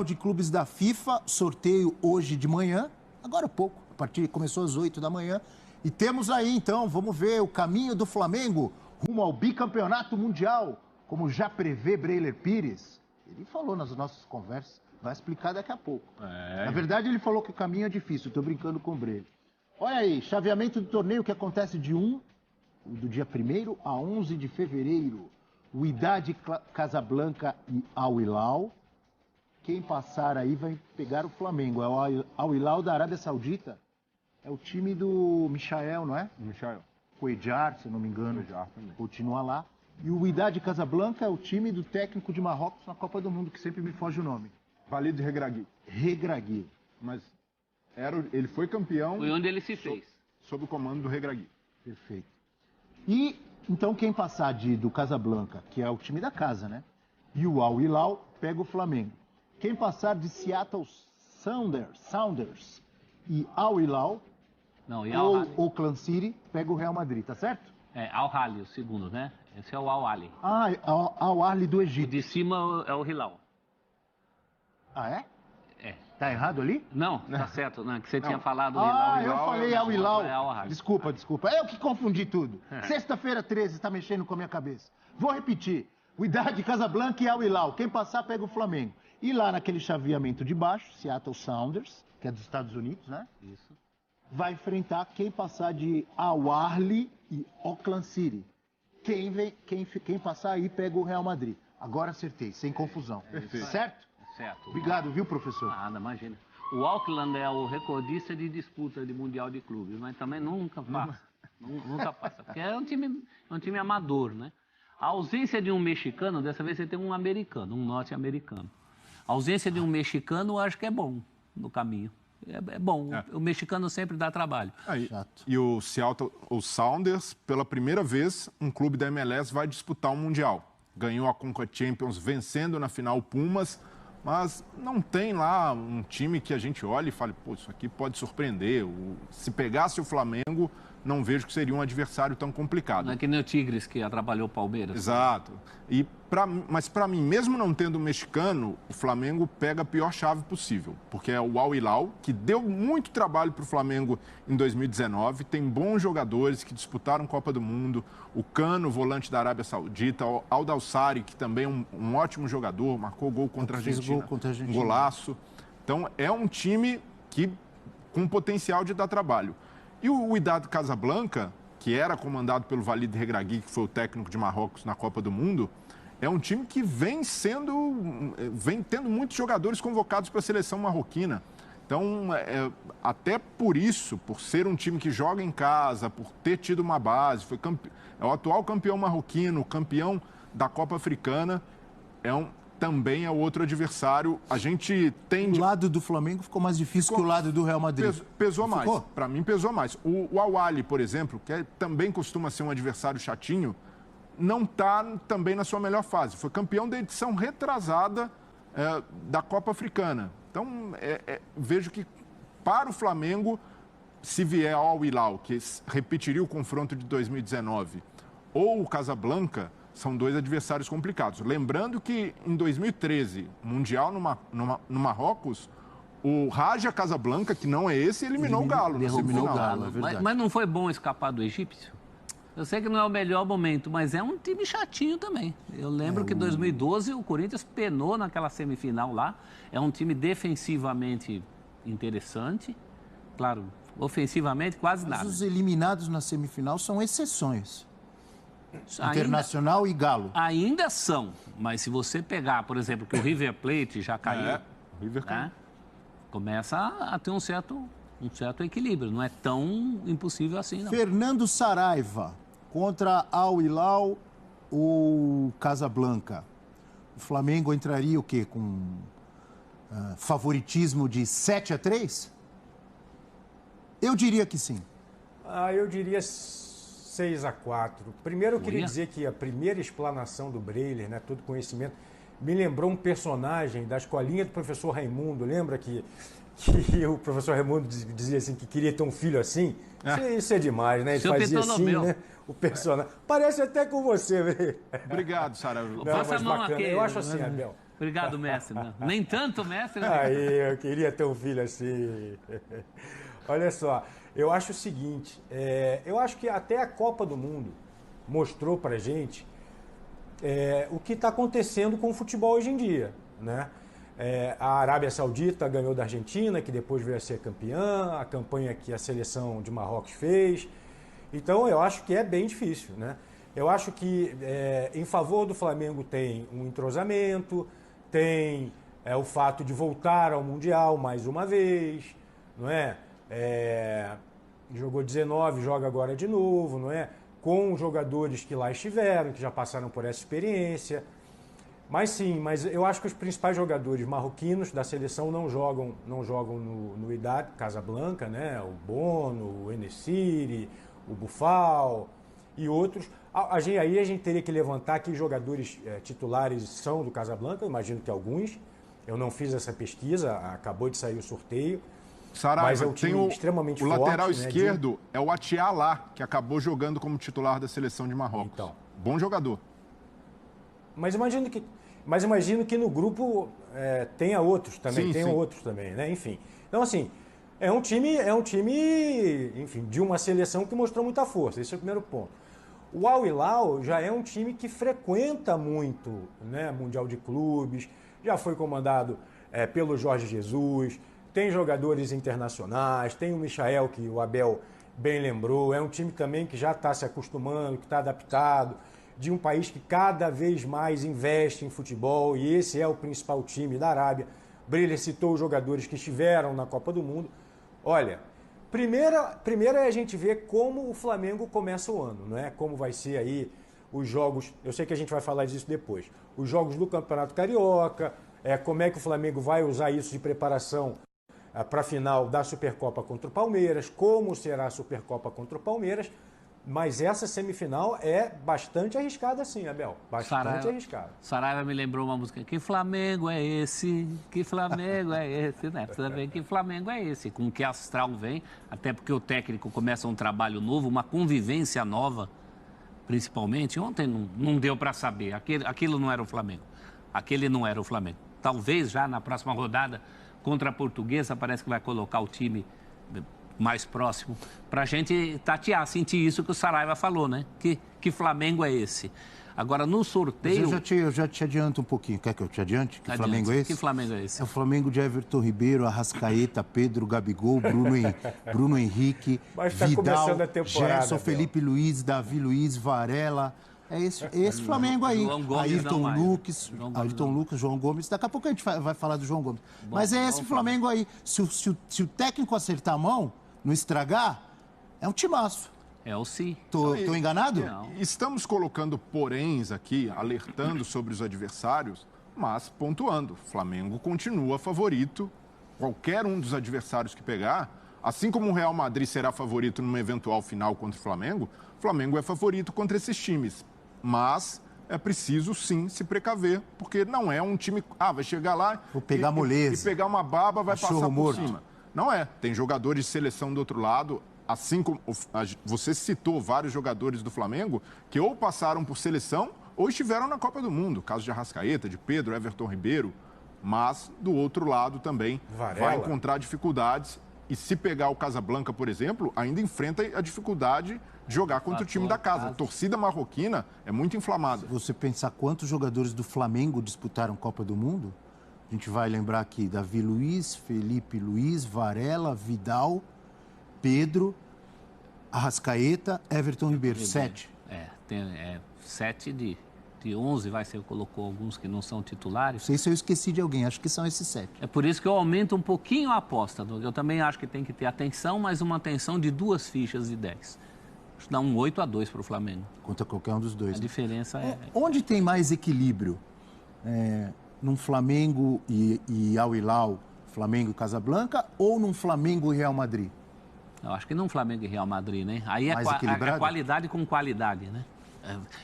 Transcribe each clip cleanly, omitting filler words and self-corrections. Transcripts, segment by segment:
de Clubes da FIFA, sorteio hoje de manhã, agora há pouco, a partir começou às 8 da manhã. E temos aí, então, vamos ver o caminho do Flamengo rumo ao bicampeonato mundial, como já prevê Breler Pires. Ele falou nas nossas conversas, vai explicar daqui a pouco. Na verdade, ele falou que o caminho é difícil, estou brincando com o Breler. Olha aí, chaveamento do torneio que acontece do dia 1º a 11 de fevereiro. O Wydad Casablanca e Al Hilal. Quem passar aí vai pegar o Flamengo. É o Al Hilal da Arábia Saudita. É o time do Michael, não é? Michael. Cuejar, se não me engano. Cuejar também. Continua lá. E o Wydad Casablanca é o time do técnico de Marrocos na Copa do Mundo, que sempre me foge o nome. Walid Regragui. Regragui. Mas ele foi campeão... Foi onde ele se fez. Sob o comando do Regragui. Perfeito. E, então, quem passar do Casablanca, que é o time da casa, né? E o Al Hilal, pega o Flamengo. Quem passar de Seattle Sounders e Al Hilal, ou Oakland City, pega o Real Madrid, tá certo? É, Al Ahly, o segundo, né? Esse é o Al Ahly. Ah, Al Ahly do O Egito. de cima é o Hilal. Ah, é? É. Tá errado ali? Não, tá certo, não, que você tinha falado o Ah, Hilal. eu falei Al Hilal. É Al Ahly. Desculpa. Eu que confundi tudo. Sexta-feira 13, tá mexendo com a minha cabeça. Vou repetir. Wydad Casablanca e Al Hilal. Quem passar, pega o Flamengo. E lá naquele chaveamento de baixo, Seattle Sounders, que é dos Estados Unidos, né? Isso. Vai enfrentar quem passar de Al Ahly e Oakland City. Quem passar aí pega o Real Madrid. Agora acertei, sem confusão. Perfeito. Certo? Certo. Obrigado, viu, professor? Nada, imagina. O Auckland é o recordista de disputa de Mundial de Clubes, mas também nunca passa. Nunca passa, porque é um time amador, né? A ausência de um mexicano, dessa vez você tem um americano, um norte-americano. A ausência de um mexicano eu acho que é bom no caminho. É bom, o mexicano sempre dá trabalho. Chato. E o Seattle, o Sounders, pela primeira vez, um clube da MLS vai disputar um Mundial. Ganhou a Conca Champions vencendo na final o Pumas, mas não tem lá um time que a gente olhe e fale, pô, isso aqui pode surpreender. Se pegasse o Flamengo, não vejo que seria um adversário tão complicado. Não é que nem o Tigres que atrapalhou o Palmeiras. Exato. Mas para mim, mesmo não tendo um mexicano, o Flamengo pega a pior chave possível, porque é o Al Hilal, que deu muito trabalho para o Flamengo em 2019, tem bons jogadores que disputaram Copa do Mundo, o Cano, volante da Arábia Saudita, o Aldalsari, que também é um ótimo jogador, marcou gol contra a Argentina, um golaço. Então, é um time com potencial de dar trabalho. E o Wydad Casablanca, que era comandado pelo Walid Regragui, que foi o técnico de Marrocos na Copa do Mundo, é um time que vem tendo muitos jogadores convocados para a seleção marroquina. Então, até por isso, por ser um time que joga em casa, por ter tido uma base, é o atual campeão marroquino, campeão da Copa Africana, também é outro adversário. A gente tem... O lado do Flamengo ficou mais difícil que o lado do Real Madrid. Pesou mais. Para mim, pesou mais. O Al Ahly, por exemplo, que também costuma ser um adversário chatinho, não está também na sua melhor fase. Foi campeão da edição retrasada da Copa Africana. Então, vejo que para o Flamengo, se vier ao Al Hilal, que repetiria o confronto de 2019, ou o Casablanca, são dois adversários complicados. Lembrando que em 2013, Mundial no Marrocos, o Raja Casablanca, que não é esse, eliminou o Galo. Eliminou o Galo, é verdade. Mas não foi bom escapar do egípcio? Eu sei que não é o melhor momento, mas é um time chatinho também. Eu lembro que em 2012 o Corinthians penou naquela semifinal lá. É um time defensivamente interessante. Claro, ofensivamente quase nada. Mas os eliminados na semifinal são exceções. Internacional e Galo. Ainda são, mas se você pegar, por exemplo, que o River Plate já caiu, né, começa a ter um certo equilíbrio. Não é tão impossível assim, não. Fernando Saraiva contra Al Hilal ou Casablanca. O Flamengo entraria o quê? Com favoritismo de 7-3? Eu diria que sim. Eu diria 6-4. Primeiro eu queria dizer que a primeira explanação do Breler, né, todo conhecimento, me lembrou um personagem da escolinha do professor Raimundo. Lembra que o professor Raimundo dizia assim que queria ter um filho assim? Isso é demais, né? Ele fazia assim, né? O personagem. Parece até com você, velho. Obrigado, Sara. Passa a mão aqui. Eu acho assim, Abel. Obrigado, mestre. Nem tanto, mestre. Aí, eu queria ter um filho assim. Olha só, eu acho o seguinte, eu acho que até a Copa do Mundo mostrou pra gente o que está acontecendo com o futebol hoje em dia, né? A Arábia Saudita ganhou da Argentina, que depois veio a ser campeã, a campanha que a seleção de Marrocos fez. Então, eu acho que é bem difícil, né? Eu acho que em favor do Flamengo tem um entrosamento, tem o fato de voltar ao Mundial mais uma vez, não é? Jogou 19, joga agora de novo, não é? Com jogadores que lá estiveram, que já passaram por essa experiência. Mas sim, mas eu acho que os principais jogadores marroquinos da seleção não jogam no Wydad Casablanca, né? O Bono, o En-Nesyri, o Boufal e outros. Aí a gente teria que levantar que jogadores titulares são do Casablanca, eu imagino que alguns. Eu não fiz essa pesquisa, acabou de sair o sorteio. Saraiva, mas é um time extremamente forte. O lateral né, esquerdo é o Atialá, que acabou jogando como titular da seleção de Marrocos. Então. Bom jogador. Mas imagino que no grupo tenha outros também, sim. outros também, né? Enfim. Então, assim, é um time, enfim, de uma seleção que mostrou muita força. Esse é o primeiro ponto. O Al Hilal já é um time que frequenta muito, né, Mundial de Clubes, já foi comandado pelo Jorge Jesus, tem jogadores internacionais, tem o Michael, que o Abel bem lembrou, é um time também que já está se acostumando, que está adaptado, de um país que cada vez mais investe em futebol, e esse é o principal time da Arábia. Breler citou os jogadores que estiveram na Copa do Mundo. Olha, primeiro é a gente ver como o Flamengo começa o ano, não é? Como vai ser aí os jogos, eu sei que a gente vai falar disso depois, os jogos do Campeonato Carioca, como é que o Flamengo vai usar isso de preparação para a final da Supercopa contra o Palmeiras, como será a Supercopa contra o Palmeiras, mas essa semifinal é bastante arriscada sim, Abel, bastante arriscada. Saraiva me lembrou uma música, que Flamengo é esse, que Flamengo é esse, né? Precisa ver que Flamengo é esse, com que astral vem, até porque o técnico começa um trabalho novo, uma convivência nova, principalmente. Ontem não deu para saber, aquilo não era o Flamengo, aquele não era o Flamengo. Talvez já na próxima rodada, contra a Portuguesa, parece que vai colocar o time mais próximo, para a gente tatear, sentir isso que o Saraiva falou, né? Que Flamengo é esse? Agora, no sorteio... Eu já te adianto um pouquinho. Quer que eu te adiante? Que Flamengo é esse? Que Flamengo é esse? É o Flamengo de Everton Ribeiro, Arrascaeta, Pedro, Gabigol, Bruno Henrique, Vidal, Gerson, Felipe Luiz, Davi Luiz, Varela... É esse Flamengo aí. Ayrton Lucas, João Gomes. Daqui a pouco a gente vai falar do João Gomes. Mas é esse Flamengo aí. Se o técnico acertar a mão, não estragar, é um timaço. É o sim. Tô enganado? Não. Estamos colocando poréns aqui, alertando sobre os adversários, mas pontuando. Flamengo continua favorito. Qualquer um dos adversários que pegar, assim como o Real Madrid será favorito numa eventual final contra o Flamengo é favorito contra esses times. Mas é preciso, sim, se precaver, porque não é um time... vai chegar lá... Vou pegar moleza. E pegar uma baba, vai passar por morto. cima. Não é. Tem jogadores de seleção do outro lado, assim como... Você citou vários jogadores do Flamengo que ou passaram por seleção ou estiveram na Copa do Mundo. Caso de Arrascaeta, de Pedro, Everton Ribeiro. Mas, do outro lado também, Varela. Vai encontrar dificuldades. E se pegar o Casablanca, por exemplo, ainda enfrenta a dificuldade de jogar contra o time da casa. A torcida marroquina é muito inflamada. Se você pensar quantos jogadores do Flamengo disputaram Copa do Mundo, a gente vai lembrar aqui Davi Luiz, Felipe Luiz, Varela, Vidal, Pedro, Arrascaeta, Everton Ribeiro. 7. 7 de 11, você colocou alguns que não são titulares. Não sei se eu esqueci de alguém, acho que são esses 7. É por isso que eu aumento um pouquinho a aposta. Eu também acho que tem que ter atenção, mas uma atenção de 2 fichas de 10. Acho que dá um 8-2 para o Flamengo. Contra qualquer um dos dois. A diferença é... Onde tem mais equilíbrio? Num Flamengo e Al Hilal, Flamengo e Casablanca, ou num Flamengo e Real Madrid? Eu acho que num Flamengo e Real Madrid, né? Aí é qualidade com qualidade, né?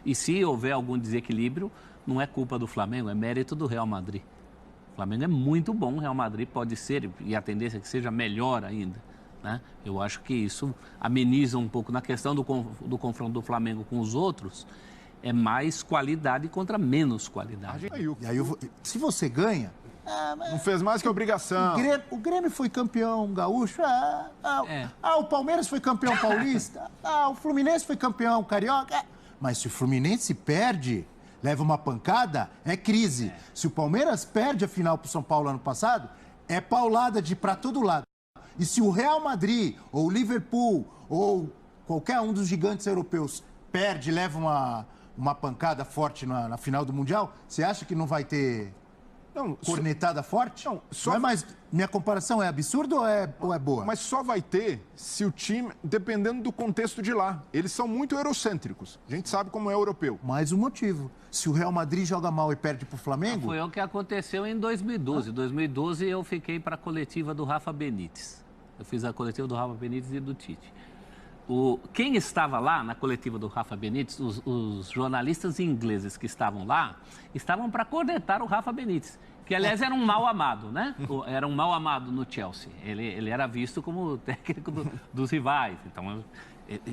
E se houver algum desequilíbrio, não é culpa do Flamengo, é mérito do Real Madrid. O Flamengo é muito bom, o Real Madrid pode ser, e a tendência é que seja melhor ainda, né? Eu acho que isso ameniza um pouco na questão do confronto do Flamengo com os outros. é mais qualidade contra menos qualidade. E aí, se você ganha... Não fez mais que obrigação. O Grêmio foi campeão gaúcho. O Palmeiras foi campeão paulista. O Fluminense foi campeão carioca. Mas se o Fluminense perde, leva uma pancada, é crise. Se o Palmeiras perde a final para o São Paulo ano passado, é paulada para todo lado. E se o Real Madrid, ou o Liverpool, ou qualquer um dos gigantes europeus perde, leva uma pancada forte na final do Mundial, você acha que não vai ter... cornetada forte? Não, mas minha comparação é absurda ou é boa? Mas só vai ter se o time, dependendo do contexto de lá. Eles são muito eurocêntricos. A gente sabe como é europeu. Mais um motivo. Se o Real Madrid joga mal e perde pro Flamengo... Foi o que aconteceu em 2012. Em 2012 eu fiquei para a coletiva do Rafa Benítez. Eu fiz a coletiva do Rafa Benítez e do Tite. Quem estava lá na coletiva do Rafa Benítez, os jornalistas ingleses que estavam lá, estavam para cornetar o Rafa Benítez, que aliás era um mal amado, né? Era um mal amado no Chelsea. Ele era visto como técnico dos rivais.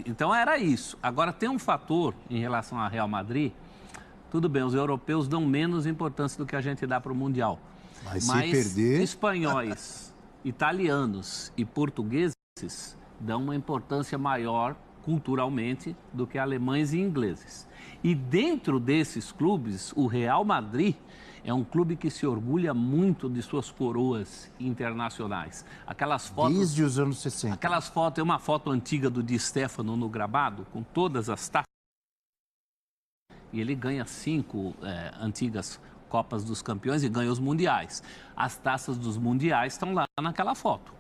Então era isso. Agora tem um fator em relação ao Real Madrid. Tudo bem, os europeus dão menos importância do que a gente dá para o Mundial. Mas se perder... espanhóis, italianos e portugueses dão uma importância maior culturalmente do que alemães e ingleses. E dentro desses clubes, o Real Madrid é um clube que se orgulha muito de suas coroas internacionais. Aquelas fotos... Desde os anos 60. Aquelas fotos, é uma foto antiga do Di Stéfano no gramado, com todas as taças. E ele ganha 5 antigas Copas dos Campeões e ganha os Mundiais. As taças dos Mundiais estão lá naquela foto.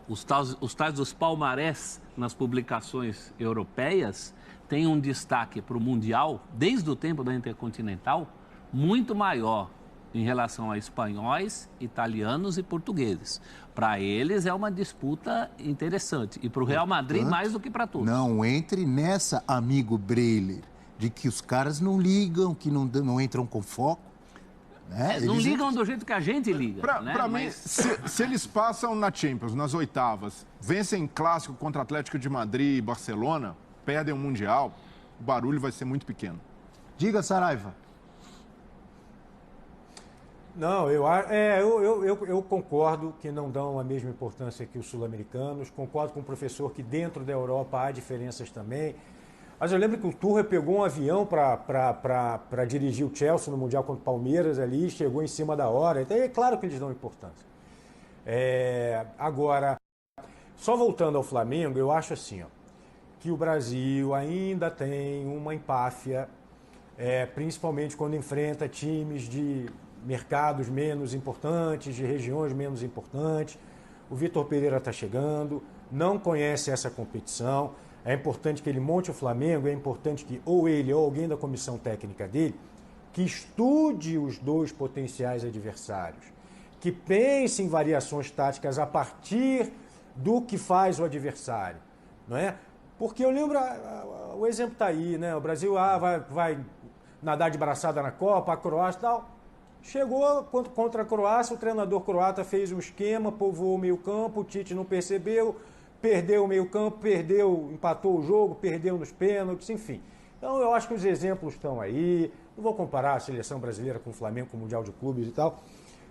Os tais dos palmarés nas publicações europeias têm um destaque para o Mundial, desde o tempo da Intercontinental, muito maior em relação a espanhóis, italianos e portugueses. Para eles é uma disputa interessante. E para o Real Madrid, mais do que para todos. Não entre nessa, amigo Breiler, de que os caras não ligam, que não entram com foco. Não ligam do jeito que a gente liga. Para mim, se eles passam na Champions, nas oitavas, vencem clássico contra Atlético de Madrid e Barcelona, perdem o Mundial, o barulho vai ser muito pequeno. Diga, Saraiva. Não, eu concordo que não dão a mesma importância que os sul-americanos. Concordo com o professor que dentro da Europa há diferenças também. Mas eu lembro que o Tuchel pegou um avião para dirigir o Chelsea no Mundial contra o Palmeiras ali, chegou em cima da hora. Então é claro que eles dão importância. Agora, só voltando ao Flamengo, eu acho assim, que o Brasil ainda tem uma empáfia, principalmente quando enfrenta times de mercados menos importantes, de regiões menos importantes. O Vitor Pereira está chegando, não conhece essa competição. É importante que ele monte o Flamengo, é importante que ou ele ou alguém da comissão técnica dele que estude os dois potenciais adversários, que pense em variações táticas a partir do que faz o adversário, não é? Porque eu lembro, o exemplo está aí, né? O Brasil vai nadar de braçada na Copa, a Croácia e tal. Chegou contra a Croácia, o treinador croata fez um esquema, povoou o meio campo, o Tite não percebeu, perdeu o meio-campo, empatou o jogo, perdeu nos pênaltis, enfim. Então eu acho que os exemplos estão aí. Não vou comparar a seleção brasileira com o Flamengo, com o Mundial de Clubes e tal,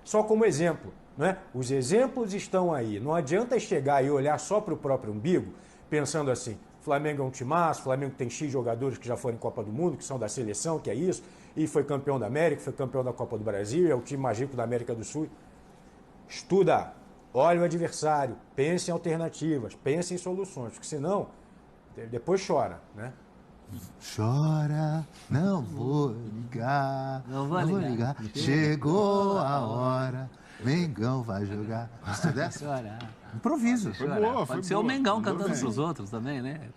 só como exemplo, não é? Os exemplos estão aí. Não adianta chegar e olhar só para o próprio umbigo, pensando assim, Flamengo é um timaço, Flamengo tem X jogadores que já foram em Copa do Mundo, que são da seleção, que é isso, e foi campeão da América, foi campeão da Copa do Brasil, é o time mais rico da América do Sul. Estuda. Olhe o adversário, pense em alternativas, pense em soluções, porque senão, depois chora, né? Chora, não vou ligar, não vou ligar. Chegou a hora, Mengão vai jogar. Gostou dessa? Chorar. Improviso. Foi boa, pode ser o Mengão cantando pros outros também, né?